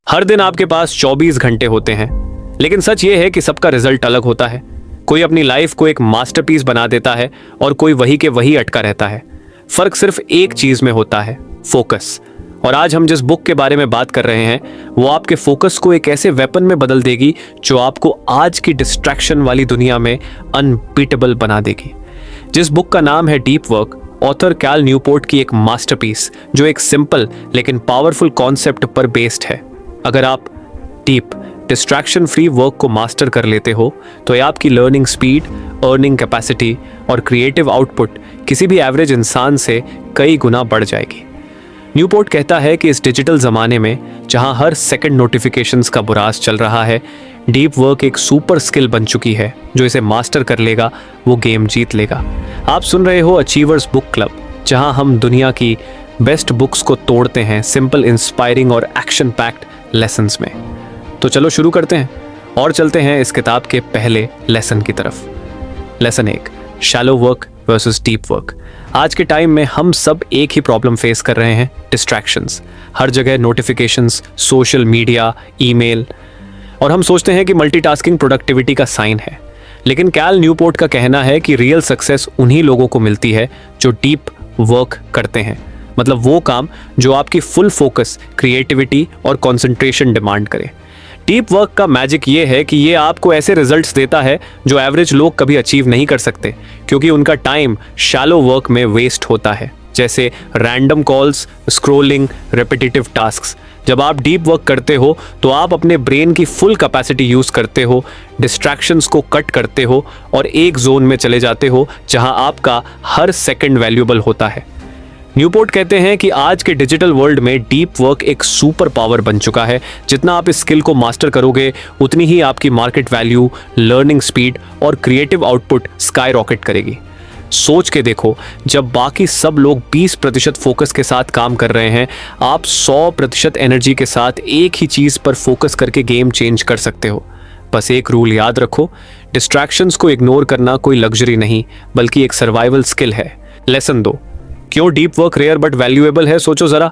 हर दिन आपके पास 24 घंटे होते हैं, लेकिन सच ये है कि सबका रिजल्ट अलग होता है। कोई अपनी लाइफ को एक मास्टरपीस बना देता है और कोई वही के वही अटका रहता है। फर्क सिर्फ एक चीज में होता है, फोकस। और आज हम जिस बुक के बारे में बात कर रहे हैं वो आपके फोकस को एक ऐसे वेपन में बदल देगी जो आपको आज की डिस्ट्रैक्शन वाली दुनिया में अनबीटेबल बना देगी। जिस बुक का नाम है deep work, author Cal Newport की एक मास्टरपीस जो एक सिंपल लेकिन पावरफुल कॉन्सेप्ट पर बेस्ड है। अगर आप डीप डिस्ट्रैक्शन फ्री वर्क को मास्टर कर लेते हो तो ये आपकी लर्निंग स्पीड, अर्निंग कैपेसिटी और क्रिएटिव आउटपुट किसी भी एवरेज इंसान से कई गुना बढ़ जाएगी। न्यूपोर्ट कहता है कि इस डिजिटल ज़माने में जहां हर सेकंड नोटिफिकेशंस का बुरास चल रहा है, डीप वर्क एक सुपर स्किल बन चुकी है। जो इसे मास्टर कर लेगा वो गेम जीत लेगा। आप सुन रहे हो अचीवर्स बुक क्लब, जहां हम दुनिया की बेस्ट बुक्स को तोड़ते हैं सिंपल, इंस्पायरिंग और एक्शन पैक्ड लेसन्स में। तो चलो शुरू करते हैं और चलते हैं इस किताब के पहले लेसन की तरफ। Lesson 1, shallow work versus deep work. आज के टाइम में हम सब एक ही प्रॉब्लम फेस कर रहे हैं, डिस्ट्रैक्शंस। हर जगह नोटिफिकेशंस, सोशल मीडिया, ईमेल, और हम सोचते हैं कि मल्टीटास्किंग प्रोडक्टिविटी का साइन है। लेकिन कैल न्यूपोर्ट का कहना है कि रियल सक्सेस उन्हीं लोगों को मिलती है जो डीप वर्क करते हैं। मतलब वो काम जो आपकी फुल फोकस, क्रिएटिविटी और कंसंट्रेशन डिमांड करे। डीप वर्क का मैजिक ये है कि ये आपको ऐसे रिजल्ट्स देता है जो एवरेज लोग कभी अचीव नहीं कर सकते, क्योंकि उनका टाइम शैलो वर्क में वेस्ट होता है, जैसे random calls, scrolling, repetitive tasks. जब आप डीप वर्क करते हो तो आप अपने ब्रेन की फुल कैपेसिटी यूज करते हो, डिस्ट्रैक्शंस को कट करते हो और एक जोन में चले जाते हो जहां आपका हर सेकंड वैल्यूएबल होता है। न्यूपोर्ट कहते हैं कि आज के डिजिटल वर्ल्ड में डीप वर्क एक सुपर पावर बन चुका है। जितना आप इस स्किल को मास्टर करोगे उतनी ही आपकी मार्केट वैल्यू, लर्निंग स्पीड और क्रिएटिव आउटपुट स्काई रॉकेट करेगी। सोच के देखो, जब बाकी सब लोग 20% फोकस के साथ काम कर रहे हैं, आप 100% एनर्जी के साथ एक ही चीज़ पर फोकस करके गेम चेंज कर सकते हो। बस एक रूल याद रखो, डिस्ट्रैक्शंस को इग्नोर करना कोई लग्जरी नहीं बल्कि एक सर्वाइवल स्किल है। लेसन 2, क्यों deep work rare but valuable है? सोचो जरा,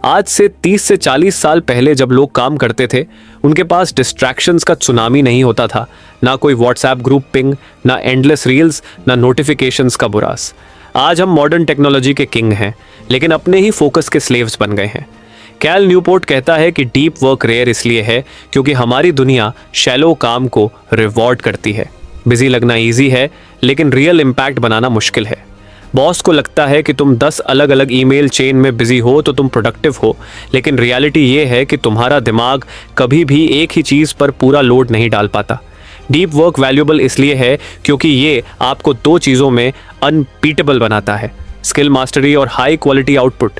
आज से 30 से 40 साल पहले जब लोग काम करते थे उनके पास डिस्ट्रैक्शंस का सुनामी नहीं होता था। ना कोई व्हाट्सएप ग्रुप पिंग, ना एंडलेस रील्स, ना नोटिफिकेशंस का बुरास। आज हम मॉडर्न टेक्नोलॉजी के किंग हैं, लेकिन अपने ही फोकस के स्लेव्स बन गए हैं। कैल न्यूपोर्ट कहता है कि डीप वर्क रेयर इसलिए है क्योंकि हमारी दुनिया शैलो काम को रिवॉर्ड करती है। बिजी लगना ईजी है, लेकिन रियल इम्पैक्ट बनाना मुश्किल है। बॉस को लगता है कि तुम 10 अलग अलग ईमेल चेन में बिजी हो तो तुम प्रोडक्टिव हो, लेकिन रियलिटी ये है कि तुम्हारा दिमाग कभी भी एक ही चीज़ पर पूरा लोड नहीं डाल पाता। डीप वर्क वैल्यूएबल इसलिए है क्योंकि ये आपको 2 चीज़ों में अनबीटेबल बनाता है, स्किल मास्टरी और हाई क्वालिटी आउटपुट।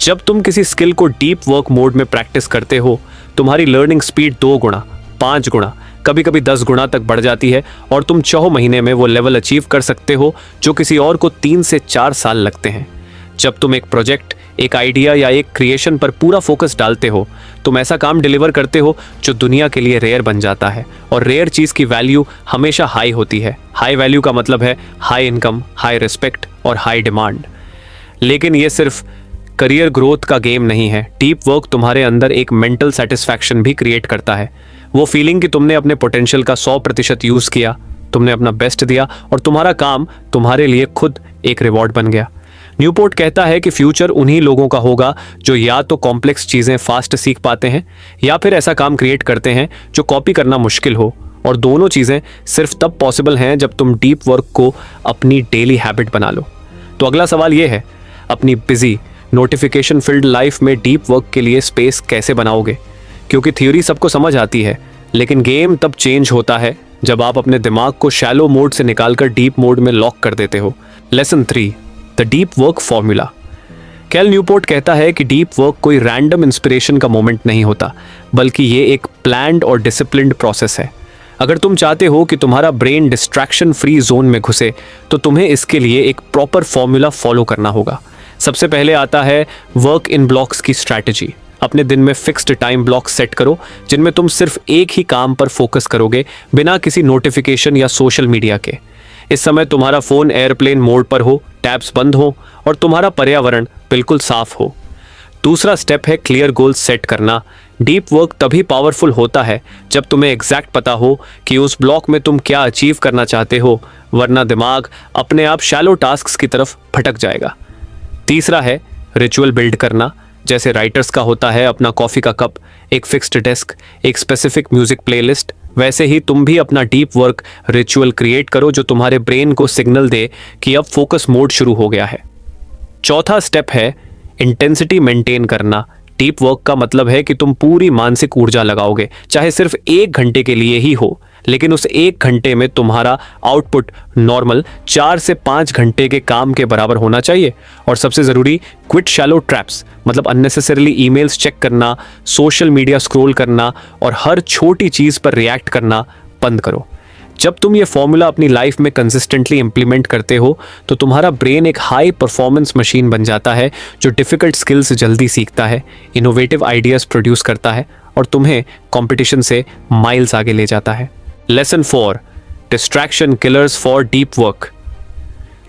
जब तुम किसी स्किल को डीप वर्क मोड में प्रैक्टिस करते हो, तुम्हारी लर्निंग स्पीड 2 गुना, 5 गुना, कभी कभी 10 गुना तक बढ़ जाती है और तुम 4 महीने में वो लेवल अचीव कर सकते हो जो किसी और को 3 से 4 साल लगते हैं। जब तुम एक प्रोजेक्ट, एक आइडिया या एक क्रिएशन पर पूरा फोकस डालते हो, तुम ऐसा काम डिलीवर करते हो जो दुनिया के लिए रेयर बन जाता है। और रेयर चीज़ की वैल्यू हमेशा हाई होती है। हाई वैल्यू का मतलब है हाई इनकम, हाई रिस्पेक्ट और हाई डिमांड। लेकिन ये सिर्फ करियर ग्रोथ का गेम नहीं है। डीप वर्क तुम्हारे अंदर एक मेंटल सेटिस्फैक्शन भी क्रिएट करता है। वो फीलिंग कि तुमने अपने पोटेंशियल का 100% यूज किया, तुमने अपना बेस्ट दिया और तुम्हारा काम तुम्हारे लिए खुद एक रिवॉर्ड बन गया। न्यूपोर्ट कहता है कि फ्यूचर उन्हीं लोगों का होगा जो या तो कॉम्प्लेक्स चीजें फास्ट सीख पाते हैं या फिर ऐसा काम क्रिएट करते हैं जो कॉपी करना मुश्किल हो। और दोनों चीजें सिर्फ तब पॉसिबल हैं जब तुम डीप वर्क को अपनी डेली हैबिट बना लो। तो अगला सवाल यह है, अपनी बिजी, नोटिफिकेशन फिल्ड लाइफ में डीप वर्क के लिए स्पेस कैसे बनाओगे? क्योंकि थ्योरी सबको समझ आती है, लेकिन गेम तब चेंज होता है जब आप अपने दिमाग को शैलो मोड से निकालकर डीप मोड में लॉक कर देते हो। Lesson 3, the deep work formula. Cal Newport कहता है कि डीप वर्क कोई रैंडम इंस्पिरेशन का मोमेंट नहीं होता, बल्कि ये एक प्लान्ड और डिसिप्लिन्ड प्रोसेस है। अगर तुम चाहते हो कि तुम्हारा ब्रेन डिस्ट्रैक्शन फ्री जोन में घुसे, तो तुम्हें इसके लिए एक प्रॉपर फॉर्मूला फॉलो करना होगा। सबसे पहले आता है वर्क इन ब्लॉक्स की स्ट्रैटेजी। अपने दिन में फिक्स्ड टाइम ब्लॉक सेट करो जिनमें तुम सिर्फ एक ही काम पर फोकस करोगे, बिना किसी नोटिफिकेशन या सोशल मीडिया के। इस समय तुम्हारा फोन एयरप्लेन मोड पर हो, टैब्स बंद हो और तुम्हारा पर्यावरण बिल्कुल साफ हो। दूसरा स्टेप है क्लियर गोल सेट करना। डीप वर्क तभी पावरफुल होता है जब तुम्हें एग्जैक्ट पता हो कि उस ब्लॉक में तुम क्या अचीव करना चाहते हो, वरना दिमाग अपने आप शैलो टास्क्स की तरफ भटक जाएगा। तीसरा है रिचुअल बिल्ड करना। जैसे राइटर्स का होता है अपना कॉफ़ी का कप, एक फिक्स्ड डेस्क, एक स्पेसिफिक म्यूजिक प्लेलिस्ट, वैसे ही तुम भी अपना डीप वर्क रिचुअल क्रिएट करो जो तुम्हारे ब्रेन को सिग्नल दे कि अब फोकस मोड शुरू हो गया है। चौथा स्टेप है इंटेंसिटी मेंटेन करना। डीप वर्क का मतलब है कि तुम पूरी मानसिक ऊर्जा लगाओगे, चाहे सिर्फ 1 घंटे के लिए ही हो, लेकिन उस 1 घंटे में तुम्हारा आउटपुट नॉर्मल 4 से 5 घंटे के काम के बराबर होना चाहिए। और सबसे ज़रूरी, क्विट शैलो ट्रैप्स, मतलब अननेसेसरीली ईमेल्स चेक करना, सोशल मीडिया स्क्रॉल करना और हर छोटी चीज़ पर रिएक्ट करना बंद करो। जब तुम ये फॉर्मूला अपनी लाइफ में कंसिस्टेंटली इंप्लीमेंट करते हो तो तुम्हारा ब्रेन एक हाई परफॉर्मेंस मशीन बन जाता है जो डिफ़िकल्ट स्किल्स जल्दी सीखता है, इनोवेटिव आइडियाज़ प्रोड्यूस करता है और तुम्हें कंपटीशन से माइल्स आगे ले जाता है। Lesson 4, distraction killers for deep work.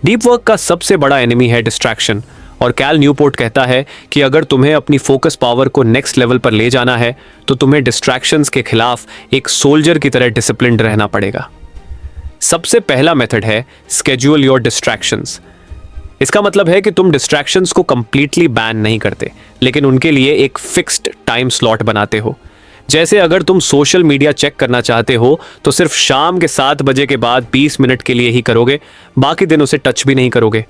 Deep work का सबसे बड़ा एनिमी है डिस्ट्रैक्शन, और कैल न्यूपोर्ट कहता है कि अगर तुम्हें अपनी फोकस पावर को नेक्स्ट लेवल पर ले जाना है तो तुम्हें डिस्ट्रैक्शंस के खिलाफ एक सोल्जर की तरह डिसिप्लिन्ड रहना पड़ेगा। सबसे पहला मेथड है स्केड्यूल योर डिस्ट्रैक्शंस। इसका मतलब है कि तुम डिस्ट्रैक्शंस को कंप्लीटली बैन नहीं करते, लेकिन उनके लिए एक फिक्स्ड टाइम स्लॉट बनाते हो। जैसे अगर तुम सोशल मीडिया चेक करना चाहते हो तो सिर्फ शाम के 7 बजे के बाद 20 मिनट के लिए ही करोगे, बाकी दिन उसे टच भी नहीं करोगे।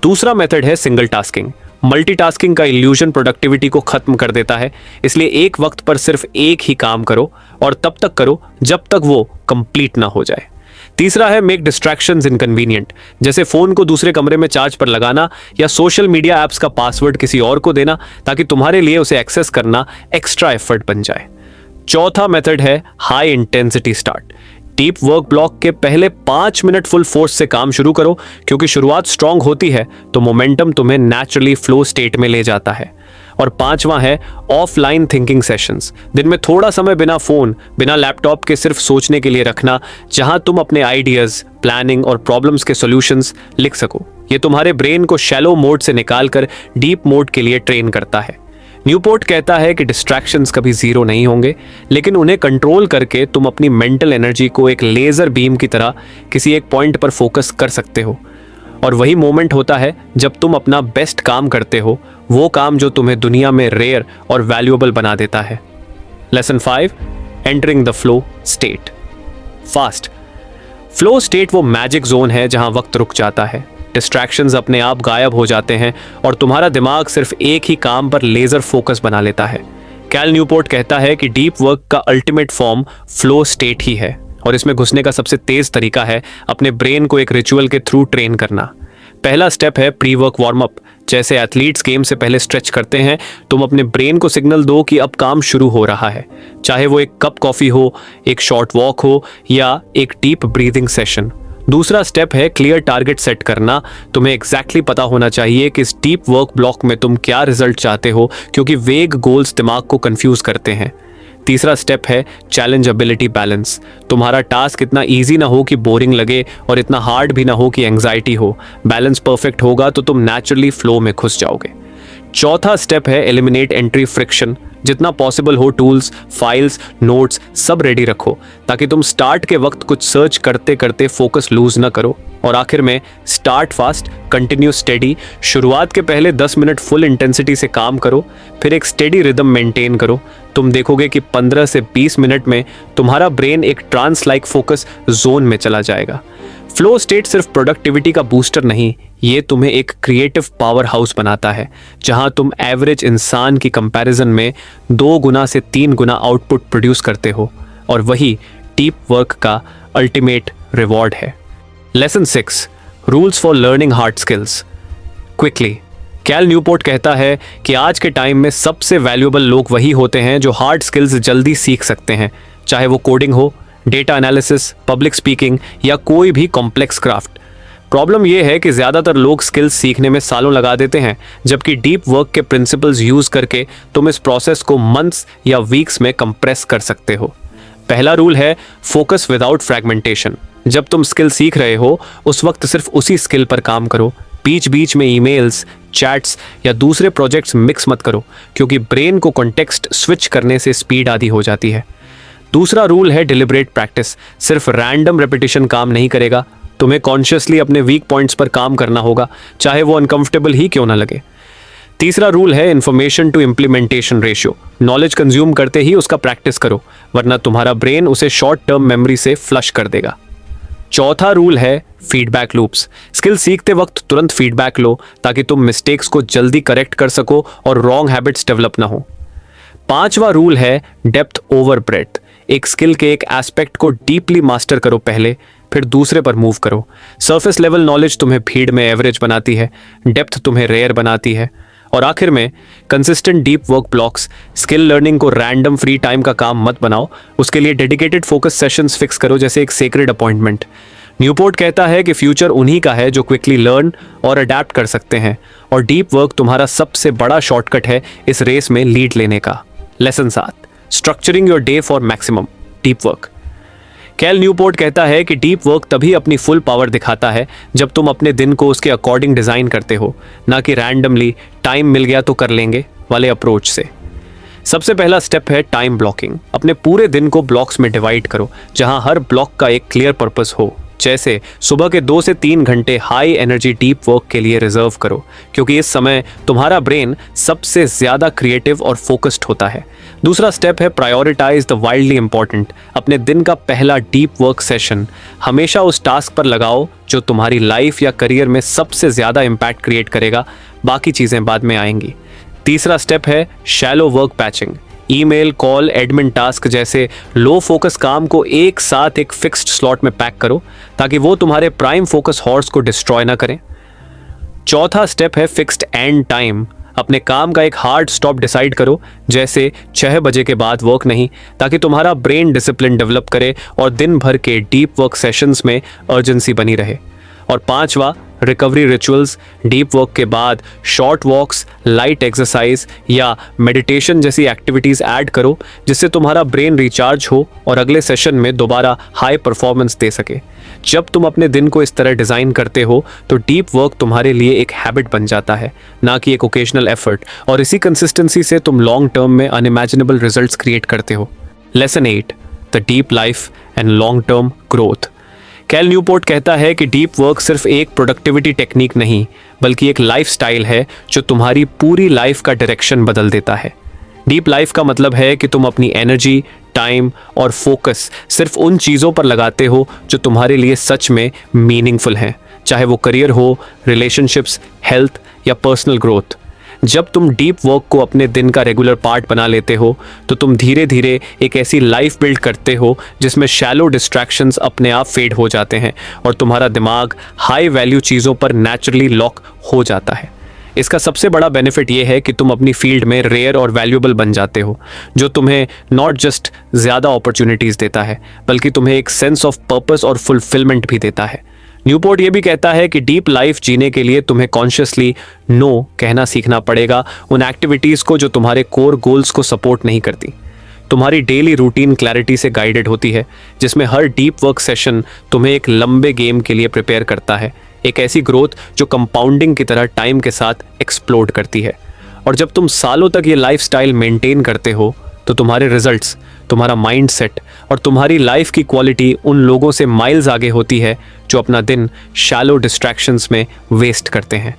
दूसरा मेथड है सिंगल टास्किंग। मल्टीटास्किंग का इल्यूजन प्रोडक्टिविटी को खत्म कर देता है, इसलिए एक वक्त पर सिर्फ एक ही काम करो और तब तक करो जब तक वो कंप्लीट ना हो जाए। तीसरा है मेक डिस्ट्रैक्शंस इनकन्वीनियंट, जैसे फोन को दूसरे कमरे में चार्ज पर लगाना या सोशल मीडिया ऐप्स का पासवर्ड किसी और को देना ताकि तुम्हारे लिए उसे एक्सेस करना एक्स्ट्रा एफर्ट बन जाए। चौथा मेथड है high intensity start. Deep work block के पहले 5 मिनट फुल फोर्स से काम शुरू करो, क्योंकि शुरुआत स्ट्रांग होती है तो मोमेंटम तुम्हें नेचुरली फ्लो स्टेट में ले जाता है। और पांचवा है ऑफलाइन थिंकिंग सेशंस। दिन में थोड़ा समय बिना फोन, बिना लैपटॉप के सिर्फ सोचने के लिए रखना, जहां तुम अपने आइडियाज, प्लानिंग और प्रॉब्लम्स के सॉल्यूशंस लिख सको। ये तुम्हारे ब्रेन को शैलो मोड से निकालकर डीप मोड के लिए ट्रेन करता है। न्यूपोर्ट कहता है कि डिस्ट्रैक्शंस कभी जीरो नहीं होंगे, लेकिन उन्हें कंट्रोल करके तुम अपनी मेंटल एनर्जी को एक लेजर बीम की तरह किसी एक पॉइंट पर फोकस कर सकते हो। और वही मोमेंट होता है जब तुम अपना बेस्ट काम करते हो, वो काम जो तुम्हें दुनिया में रेयर और वैल्यूएबल बना देता है। Lesson 5, entering the flow state. Fast flow state वो मैजिक जोन है जहां वक्त रुक जाता है, डिस्ट्रैक्शंस अपने आप गायब हो जाते हैं और तुम्हारा दिमाग सिर्फ एक ही काम पर लेजर फोकस बना लेता है। कैल न्यूपोर्ट कहता है कि डीप वर्क का अल्टीमेट फॉर्म फ्लो स्टेट ही है, और इसमें घुसने का सबसे तेज तरीका है अपने ब्रेन को एक रिचुअल के थ्रू ट्रेन करना। पहला स्टेप है प्री वर्क वार्म अप। जैसे एथलीट्स गेम से पहले स्ट्रेच करते हैं, तुम अपने ब्रेन को सिग्नल दो कि अब काम शुरू हो रहा है, चाहे वो एक कप कॉफी हो, एक शॉर्ट वॉक हो या एक डीप ब्रीदिंग सेशन। दूसरा स्टेप है क्लियर टारगेट सेट करना। तुम्हें एग्जैक्टली पता होना चाहिए कि इस डीप वर्क ब्लॉक में तुम क्या रिजल्ट चाहते हो, क्योंकि वेग गोल्स दिमाग को कंफ्यूज करते हैं। तीसरा स्टेप है चैलेंज एबिलिटी बैलेंस। तुम्हारा टास्क इतना इजी ना हो कि बोरिंग लगे और इतना हार्ड भी ना हो कि एंग्जाइटी हो। बैलेंस परफेक्ट होगा तो तुम नेचुरली फ्लो में घुस जाओगे। चौथा स्टेप है एलिमिनेट एंट्री फ्रिक्शन। जितना पॉसिबल हो टूल्स, फाइल्स, नोट्स सब रेडी रखो ताकि तुम स्टार्ट के वक्त कुछ सर्च करते करते फोकस लूज ना करो। और आखिर में स्टार्ट फास्ट, कंटिन्यू स्टेडी। शुरुआत के पहले 10 मिनट फुल इंटेंसिटी से काम करो, फिर एक स्टेडी रिदम मेंटेन करो। तुम देखोगे कि 15 से 20 मिनट में तुम्हारा ब्रेन एक ट्रांस लाइक फोकस जोन में चला जाएगा। फ्लो स्टेट सिर्फ प्रोडक्टिविटी का बूस्टर नहीं, ये तुम्हें एक क्रिएटिव पावर हाउस बनाता है जहां तुम एवरेज इंसान की कंपैरिजन में 2 गुना से 3 गुना आउटपुट प्रोड्यूस करते हो, और वही डीप वर्क का अल्टीमेट रिवॉर्ड है। Lesson 6, rules for learning hard skills quickly. Cal Newport कहता है कि आज के टाइम में सबसे वैल्यूएबल लोग वही होते हैं जो हार्ड स्किल्स जल्दी सीख सकते हैं, चाहे वो कोडिंग हो, डेटा एनालिसिस, पब्लिक स्पीकिंग या कोई भी कॉम्प्लेक्स क्राफ्ट। प्रॉब्लम यह है कि ज़्यादातर लोग स्किल्स सीखने में सालों लगा देते हैं, जबकि डीप वर्क के प्रिंसिपल्स यूज़ करके तुम इस प्रोसेस को मंथ्स या वीक्स में कंप्रेस कर सकते हो। पहला रूल है फोकस विदाउट फ्रैगमेंटेशन। जब तुम स्किल सीख रहे हो उस वक्त सिर्फ उसी स्किल पर काम करो, बीच बीच में ईमेल्स, चैट्स या दूसरे प्रोजेक्ट्स मिक्स मत करो, क्योंकि ब्रेन को कॉन्टेक्स्ट स्विच करने से स्पीड आधी हो जाती है। दूसरा रूल है डिलिबरेट प्रैक्टिस। सिर्फ रैंडम रेपिटेशन काम नहीं करेगा, तुम्हें कॉन्शियसली अपने वीक पॉइंट्स पर काम करना होगा, चाहे वो अनकंफर्टेबल ही क्यों ना लगे। तीसरा रूल है information to implementation ratio. Knowledge consume करते ही उसका प्रैक्टिस करो, वरना तुम्हारा ब्रेन उसे शॉर्ट टर्म मेमोरी से फ्लश कर देगा। चौथा रूल है फीडबैक लूप्स। स्किल सीखते वक्त तुरंत फीडबैक लो, ताकि तुम मिस्टेक्स को जल्दी करेक्ट कर सको और रॉन्ग हैबिट्स डेवलप ना हो। पांचवा रूल है डेप्थ ओवर ब्रेथ। एक स्किल के एक एस्पेक्ट को डीपली मास्टर करो पहले, फिर दूसरे पर मूव करो। सरफेस लेवल नॉलेज तुम्हें भीड़ में एवरेज बनाती है, डेप्थ तुम्हें रेयर बनाती है। और आखिर में consistent deep work blocks. Skill learning को रैंडम फ्री टाइम का काम मत बनाओ, उसके लिए डेडिकेटेड फोकस सेशंस फिक्स करो, जैसे एक सेक्रेड अपॉइंटमेंट। न्यूपोर्ट कहता है कि फ्यूचर उन्हीं का है जो क्विकली लर्न और अडेप्ट कर सकते हैं, और डीप वर्क तुम्हारा सबसे बड़ा शॉर्टकट है इस रेस में लीड लेने का। Lesson 7, structuring your day for maximum deep work. Cal Newport कहता है कि डीप वर्क तभी अपनी फुल पावर दिखाता है जब तुम अपने दिन को उसके अकॉर्डिंग डिजाइन करते हो, ना कि रैंडमली टाइम मिल गया तो कर लेंगे वाले अप्रोच से। सबसे पहला स्टेप है टाइम ब्लॉकिंग। अपने पूरे दिन को ब्लॉक्स में डिवाइड करो, जहां हर ब्लॉक का एक क्लियर पर्पस हो। जैसे सुबह के 2 से 3 घंटे हाई एनर्जी डीप वर्क के लिए रिजर्व करो, क्योंकि इस समय तुम्हारा ब्रेन सबसे ज्यादा क्रिएटिव और फोकस्ड होता है। दूसरा स्टेप है प्रायोरिटाइज द वाइल्डली इंपॉर्टेंट। अपने दिन का पहला डीप वर्क सेशन हमेशा उस टास्क पर लगाओ जो तुम्हारी लाइफ या करियर में सबसे ज्यादा इंपैक्ट क्रिएट करेगा, बाकी चीजें बाद में आएंगी। तीसरा स्टेप है shallow work batching. Email, call, admin task जैसे लो फोकस काम को एक साथ एक फिक्स्ड स्लॉट में पैक करो, ताकि वो तुम्हारे प्राइम फोकस हॉर्स को डिस्ट्रॉय ना करें। चौथा स्टेप है फिक्स्ड एंड टाइम। अपने काम का एक हार्ड स्टॉप डिसाइड करो, जैसे 6 बजे के बाद वर्क नहीं, ताकि तुम्हारा ब्रेन डिसिप्लिन डेवलप करे और दिन भर के डीप वर्क सेशंस में अर्जेंसी बनी रहे। और पांचवा, रिकवरी रिचुअल्स। डीप वर्क के बाद शॉर्ट वॉक्स, लाइट एक्सरसाइज या मेडिटेशन जैसी एक्टिविटीज ऐड करो, जिससे तुम्हारा ब्रेन रिचार्ज हो और अगले सेशन में दोबारा हाई परफॉर्मेंस दे सके। जब तुम अपने दिन को इस तरह डिजाइन करते हो तो डीप वर्क तुम्हारे लिए एक हैबिट बन जाता है, ना कि एक ओकेजनल एफर्ट, और इसी कंसिस्टेंसी से तुम लॉन्ग टर्म में अनइमेजिनेबल रिजल्ट्स क्रिएट करते हो। Lesson 8, the deep life and long term growth. Cal Newport कहता है कि डीप वर्क सिर्फ एक प्रोडक्टिविटी टेक्निक नहीं, बल्कि एक लाइफस्टाइल है जो तुम्हारी पूरी लाइफ का डायरेक्शन बदल देता है। डीप लाइफ का मतलब है कि तुम अपनी एनर्जी, टाइम और फोकस सिर्फ उन चीज़ों पर लगाते हो जो तुम्हारे लिए सच में मीनिंगफुल हैं, चाहे वो करियर हो, रिलेशनशिप्स, हेल्थ या पर्सनल ग्रोथ। जब तुम डीप वर्क को अपने दिन का रेगुलर पार्ट बना लेते हो तो तुम धीरे धीरे एक ऐसी लाइफ बिल्ड करते हो जिसमें शैलो डिस्ट्रैक्शंस अपने आप फेड हो जाते हैं और तुम्हारा दिमाग हाई वैल्यू चीज़ों पर नेचुरली लॉक हो जाता है। इसका सबसे बड़ा बेनिफिट ये है कि तुम अपनी फील्ड में रेयर और वैल्यूएबल बन जाते हो, जो तुम्हें नॉट जस्ट ज़्यादा अपॉर्चुनिटीज़ देता है, बल्कि तुम्हें एक सेंस ऑफ पर्पस और फुलफिलमेंट भी देता है। न्यूपोर्ट ये भी कहता है कि डीप लाइफ जीने के लिए तुम्हें कॉन्शियसली नो कहना सीखना पड़ेगा उन एक्टिविटीज़ को जो तुम्हारे कोर गोल्स को सपोर्ट नहीं करती। तुम्हारी डेली रूटीन क्लैरिटी से गाइडेड होती है, जिसमें हर डीप वर्क सेशन तुम्हें एक लंबे गेम के लिए प्रिपेयर करता है, एक ऐसी ग्रोथ जो कंपाउंडिंग की तरह टाइम के साथ एक्सप्लोड करती है। और जब तुम सालों तक ये लाइफस्टाइल मेंटेन करते हो तो तुम्हारे रिजल्ट्स, तुम्हारा माइंडसेट और तुम्हारी लाइफ की क्वालिटी उन लोगों से माइल्स आगे होती है जो अपना दिन शैलो डिस्ट्रैक्शंस में वेस्ट करते हैं।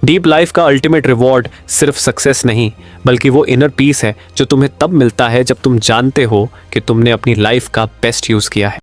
डीप लाइफ का अल्टीमेट रिवॉर्ड सिर्फ सक्सेस नहीं, बल्कि वो इनर पीस है जो तुम्हें तब मिलता है जब तुम जानते हो कि तुमने अपनी लाइफ का बेस्ट यूज़ किया है।